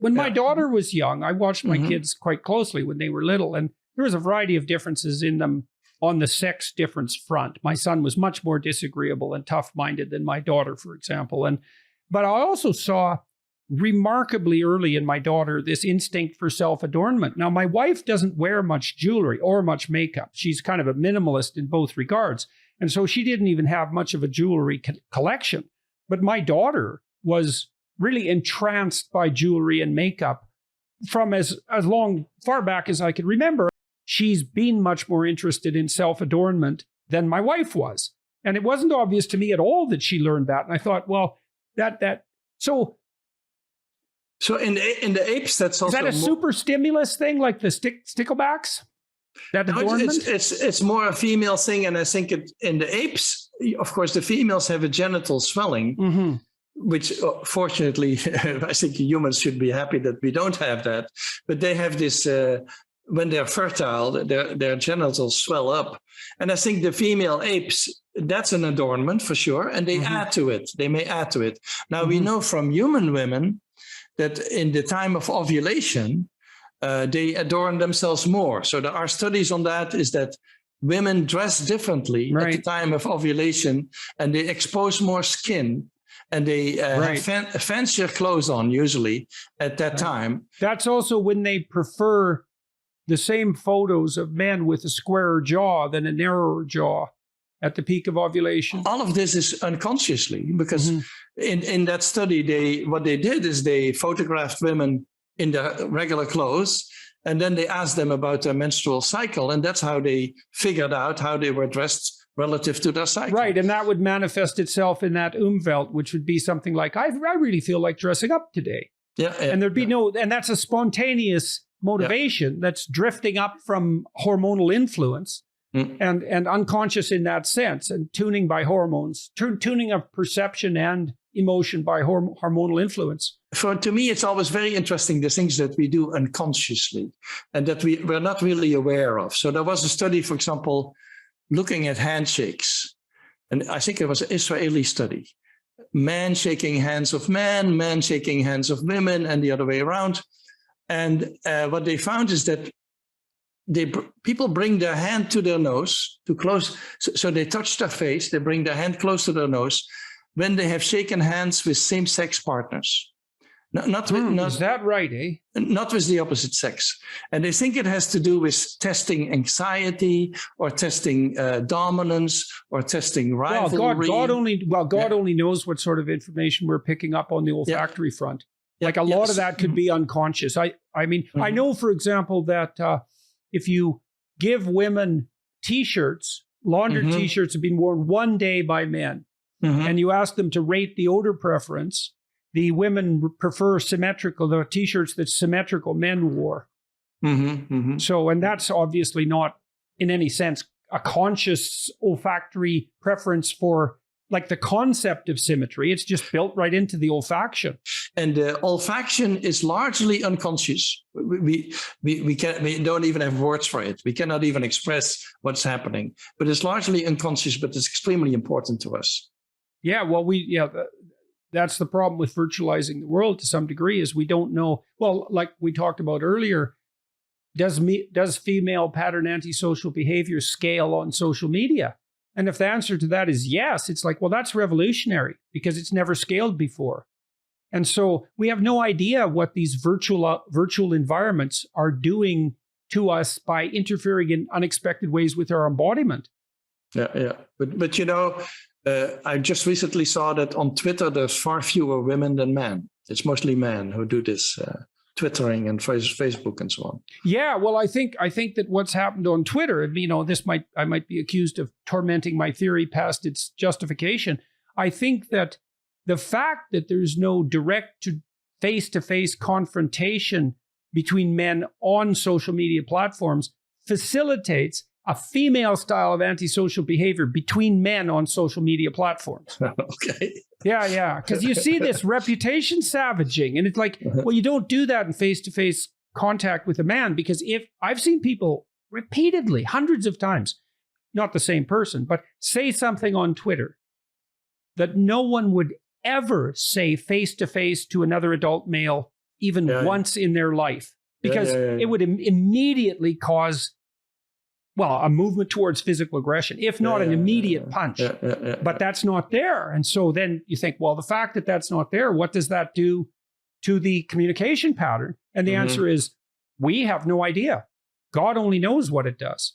When my daughter was young, I watched my kids quite closely when they were little, and there was a variety of differences in them on the sex difference front. My son was much more disagreeable and tough-minded than my daughter, for example. But I also saw remarkably early in my daughter this instinct for self-adornment. Now, my wife doesn't wear much jewelry or much makeup. She's kind of a minimalist in both regards. And so she didn't even have much of a jewelry collection. But my daughter was really entranced by jewelry and makeup from as far back as I could remember. She's been much more interested in self-adornment than my wife was. And it wasn't obvious to me at all that she learned that. And I thought, well, so in the apes, that's also... Is that a super stimulus thing, like the sticklebacks? That adornment? It's more a female thing. And I think in the apes, of course, the females have a genital swelling, which fortunately, I think humans should be happy that we don't have that. But they have this... when they're fertile, their genitals swell up. And I think the female apes, that's an adornment for sure. And they add to it. They may add to it. Now, we know from human women that in the time of ovulation, they adorn themselves more. So there are studies on that, is that women dress differently at the time of ovulation, and they expose more skin. And they have fancier clothes on, usually, at that time. That's also when they prefer the same photos of men with a squarer jaw than a narrower jaw at the peak of ovulation. All of this is unconsciously, because in that study, what they did is they photographed women in their regular clothes, and then they asked them about their menstrual cycle, and that's how they figured out how they were dressed relative to their cycle. Right, and that would manifest itself in that Umwelt, which would be something like, I really feel like dressing up today. And there'd be and that's a spontaneous motivation that's drifting up from hormonal influence and unconscious in that sense, and tuning by hormones, tuning of perception and emotion by hormonal influence. To me, it's always very interesting, the things that we do unconsciously and that we're not really aware of. So there was a study, for example, looking at handshakes. And I think it was an Israeli study. Men shaking hands of men shaking hands of women, and the other way around. And what they found is that people bring their hand to their nose, to close. So they touch their face, they bring their hand close to their nose when they have shaken hands with same-sex partners. Is that right, eh? Not with the opposite sex. And they think it has to do with testing anxiety or testing dominance or testing rivalry. God only knows what sort of information we're picking up on the olfactory front. Like a lot of that could be unconscious. I mean, I know, for example, that if you give women T-shirts, laundered T-shirts have been worn one day by men, and you ask them to rate the odor preference, the women prefer symmetrical, the T-shirts that symmetrical men wore. So, and that's obviously not in any sense a conscious olfactory preference for like the concept of symmetry. It's just built right into the olfaction. And olfaction is largely unconscious. We don't even have words for it. We cannot even express what's happening. But it's largely unconscious, but it's extremely important to us. Yeah, well, that's the problem with virtualizing the world to some degree, is we don't know. Well, like we talked about earlier, does female pattern antisocial behavior scale on social media? And if the answer to that is yes, it's like, well, that's revolutionary because it's never scaled before. And so we have no idea what these virtual environments are doing to us by interfering in unexpected ways with our embodiment. Yeah. But you know, I just recently saw that on Twitter, there's far fewer women than men. It's mostly men who do this Twittering and Facebook and so on. Yeah, well, I think that what's happened on Twitter, you know, I might be accused of tormenting my theory past its justification. I think that the fact that there's no direct to face-to-face confrontation between men on social media platforms facilitates a female style of antisocial behavior between men on social media platforms. Okay. Yeah. Because you see this reputation savaging, and it's like, well, you don't do that in face-to-face contact with a man, because if I've seen people repeatedly, hundreds of times, not the same person, but say something on Twitter that no one would ever say face-to-face to another adult male even once in their life, because it would immediately cause, well, a movement towards physical aggression, if not an immediate punch. But that's not there. And so then you think, well, the fact that that's not there, what does that do to the communication pattern? And the answer is, we have no idea. God only knows what it does.